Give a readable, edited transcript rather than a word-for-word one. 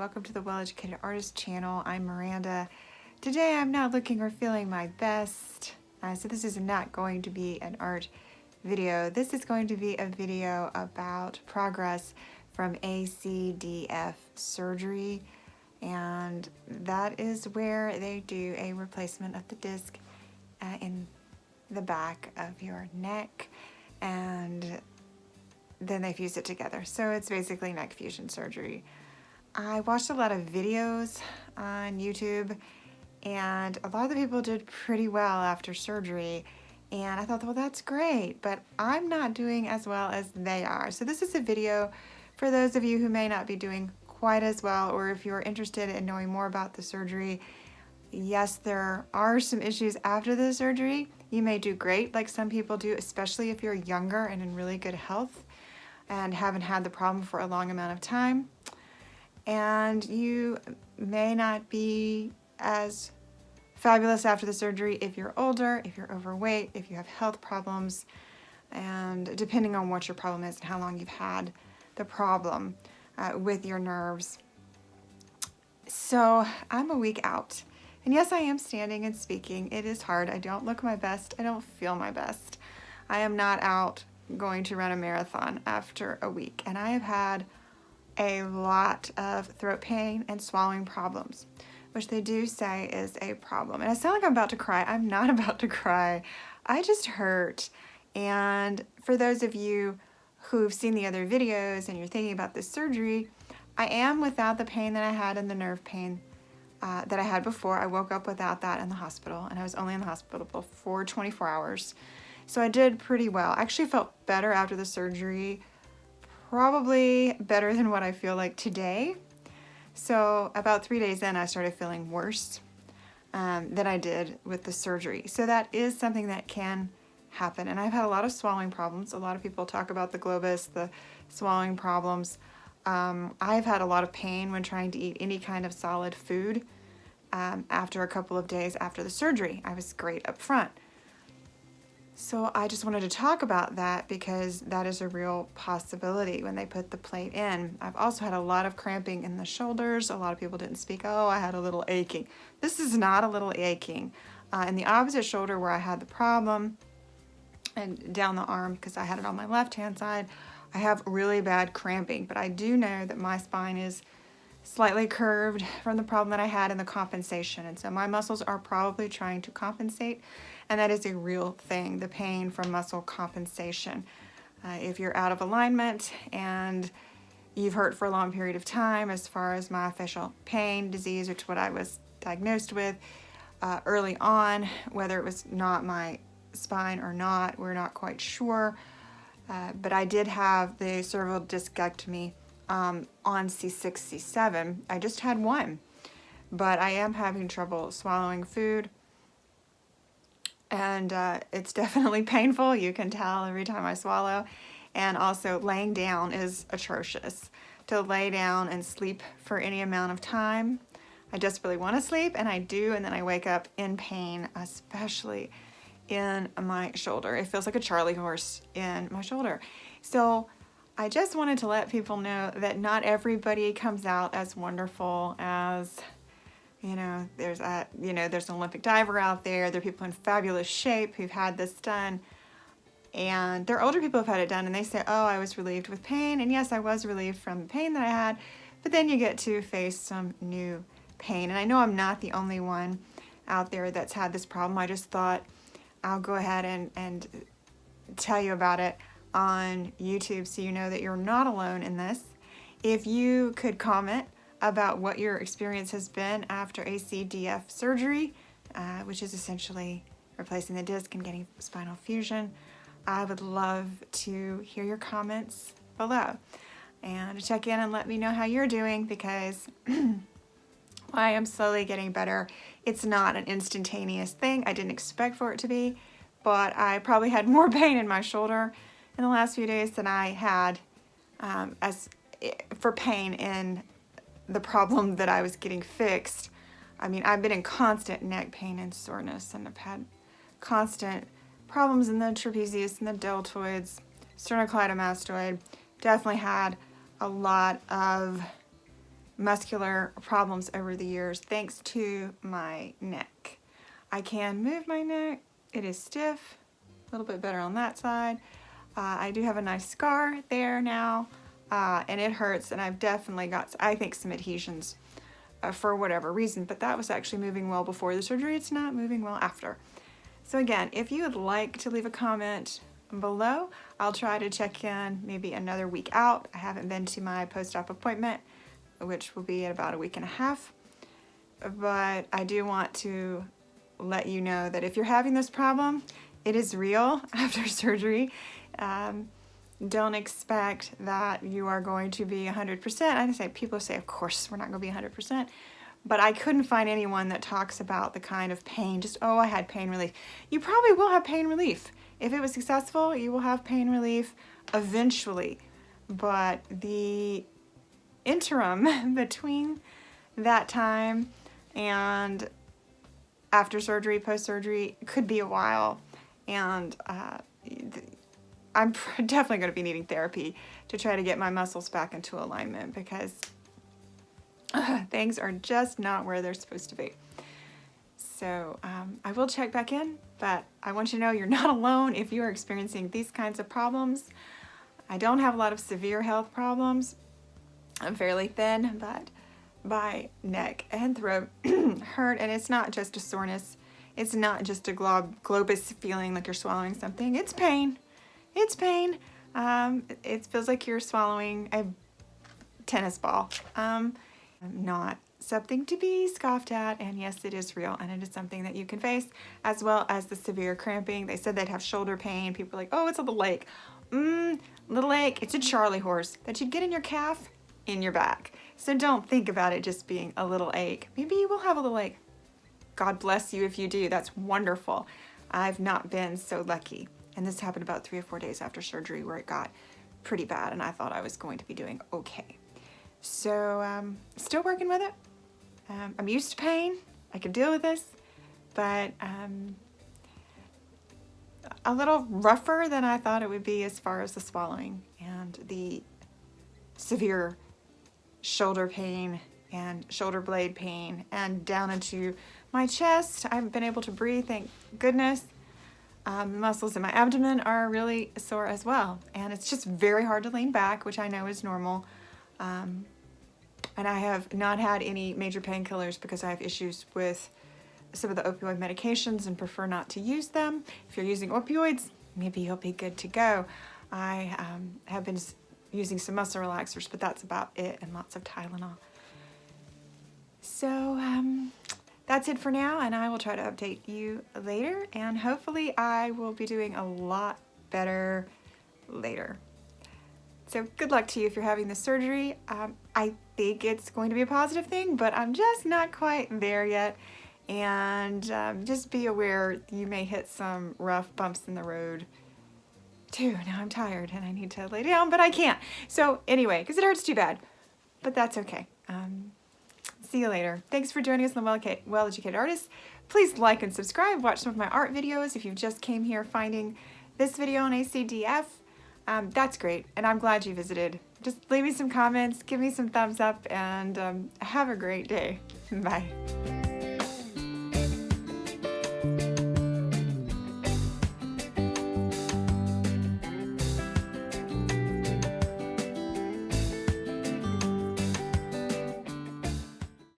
welcome to the Well-Educated Artist channel. I'm Miranda. Today I'm not looking or feeling my best, so this is not going to be an art video. This is going to be a video about progress from ACDF Surgery, and that is where they do a replacement of the disc in the back of your neck, and then they fuse it together. So it's basically neck fusion surgery. I watched a lot of videos on YouTube, and a lot of the people did pretty well after surgery, and I thought, well, that's great, but I'm not doing as well as they are. So this is a video for those of you who may not be doing quite as well, or if you're interested in knowing more about the surgery. Yes, there are some issues after the surgery. You may do great, like some people do, especially if you're younger and in really good health and haven't had the problem for a long amount of time. And you may not be as fabulous after the surgery if you're older, if you're overweight, if you have health problems, and depending on what your problem is and how long you've had the problem with your nerves. So I'm a week out. And yes, I am standing and speaking. It is hard. I don't look my best. I don't feel my best. I am not out going to run a marathon after a week. And I have had a lot of throat pain and swallowing problems, which they do say is a problem. And I sound like I'm about to cry. I'm not about to cry. I just hurt. And for those of you who've seen the other videos and you're thinking about this surgery, I am without the pain that I had and the nerve pain that I had before. I woke up without that in the hospital, and I was only in the hospital for 24 hours. So I did pretty well. I actually felt better after the surgery, probably better than what I feel like today. So about 3 days in, I started feeling worse than I did with the surgery. So that is something that can happen. And I've had a lot of swallowing problems. A lot of people talk about the globus, the swallowing problems. I've had a lot of pain when trying to eat any kind of solid food after a couple of days after the surgery. I was great up front. So I just wanted to talk about that because that is a real possibility when they put the plate in. I've also had a lot of cramping in the shoulders. A lot of people didn't speak, oh, I had a little aching. This is not a little aching. In the opposite shoulder where I had the problem, and down the arm, because I had it on my left-hand side, I have really bad cramping. But I do know that my spine is slightly curved from the problem that I had in the compensation. And so my muscles are probably trying to compensate. And that is a real thing, the pain from muscle compensation. If you're out of alignment and you've hurt for a long period of time, as far as myofascial pain disease, which is what I was diagnosed with early on, whether it was not my spine or not, we're not quite sure. But I did have the cervical discectomy on C6, C7. I just had one, but I am having trouble swallowing food. And it's definitely painful. You can tell every time I swallow. And also laying down is atrocious. To lay down and sleep for any amount of time, I desperately want to sleep, and I do, and then I wake up in pain, especially in my shoulder. It feels like a Charlie horse in my shoulder. So I just wanted to let people know that not everybody comes out as wonderful as, there's an Olympic diver out there. There are people in fabulous shape who've had this done, and there are older people who've had it done, and they say, oh, I was relieved with pain. And yes, I was relieved from the pain that I had, but then you get to face some new pain. And I know I'm not the only one out there that's had this problem. I just thought I'll go ahead and tell you about it on YouTube so you know that you're not alone in this. If you could comment about what your experience has been after ACDF surgery, which is essentially replacing the disc and getting spinal fusion, I would love to hear your comments below and check in and let me know how you're doing, because I am slowly getting better. It's not an instantaneous thing. I didn't expect for it to be, but I probably had more pain in my shoulder in the last few days than I had for pain in the problem that I was getting fixed. I mean, I've been in constant neck pain and soreness, and I've had constant problems in the trapezius and the deltoids, sternocleidomastoid. Definitely had a lot of muscular problems over the years thanks to my neck. I can move my neck. It is stiff, a little bit better on that side. I do have a nice scar there now, and it hurts, and I've definitely got, I think, some adhesions for whatever reason, but that was actually moving well before the surgery. It's not moving well after. So again, if you would like to leave a comment below, I'll try to check in maybe another week out. I haven't been to my post-op appointment, which will be in about a week and a half, but I do want to let you know that if you're having this problem, it is real after surgery. Don't expect that you are going to be 100%. I say, people say, of course, we're not going to be 100%, but I couldn't find anyone that talks about the kind of pain, just, oh, I had pain relief. You probably will have pain relief. If it was successful, you will have pain relief eventually, but the interim between that time and after surgery, post-surgery, could be a while, and I'm definitely going to be needing therapy to try to get my muscles back into alignment because things are just not where they're supposed to be. So I will check back in, but I want you to know you're not alone if you are experiencing these kinds of problems. I don't have a lot of severe health problems. I'm fairly thin, but my neck and throat hurt, and it's not just a soreness. It's not just a globus feeling like you're swallowing something. It's pain. It's pain. It feels like you're swallowing a tennis ball. Not something to be scoffed at, and yes, it is real, and it is something that you can face, as well as the severe cramping. They said they'd have shoulder pain. People are like, oh, it's a little ache. Little ache, it's a Charlie horse that you'd get in your calf, in your back. So don't think about it just being a little ache. Maybe you will have a little ache. God bless you if you do. That's wonderful. I've not been so lucky. And this happened about 3 or 4 days after surgery where it got pretty bad, and I thought I was going to be doing okay. So still working with it. I'm used to pain. I can deal with this, but a little rougher than I thought it would be as far as the swallowing and the severe shoulder pain and shoulder blade pain and down into my chest. I haven't been able to breathe, thank goodness. The muscles in my abdomen are really sore as well, and it's just very hard to lean back, which I know is normal. And I have not had any major painkillers because I have issues with some of the opioid medications and prefer not to use them. If you're using opioids, maybe you'll be good to go. I have been using some muscle relaxers, but that's about it, and lots of Tylenol. So that's it for now, and I will try to update you later, and hopefully I will be doing a lot better later. So good luck to you if you're having the surgery. I think it's going to be a positive thing, but I'm just not quite there yet. And just be aware you may hit some rough bumps in the road too. Now I'm tired and I need to lay down, but I can't. So anyway, because it hurts too bad, but that's okay. See you later. Thanks for joining us on the Well-Educated Artist. Please like and subscribe. Watch some of my art videos. If you just came here finding this video on ACDF, that's great, and I'm glad you visited. Just leave me some comments, give me some thumbs up, and have a great day. Bye.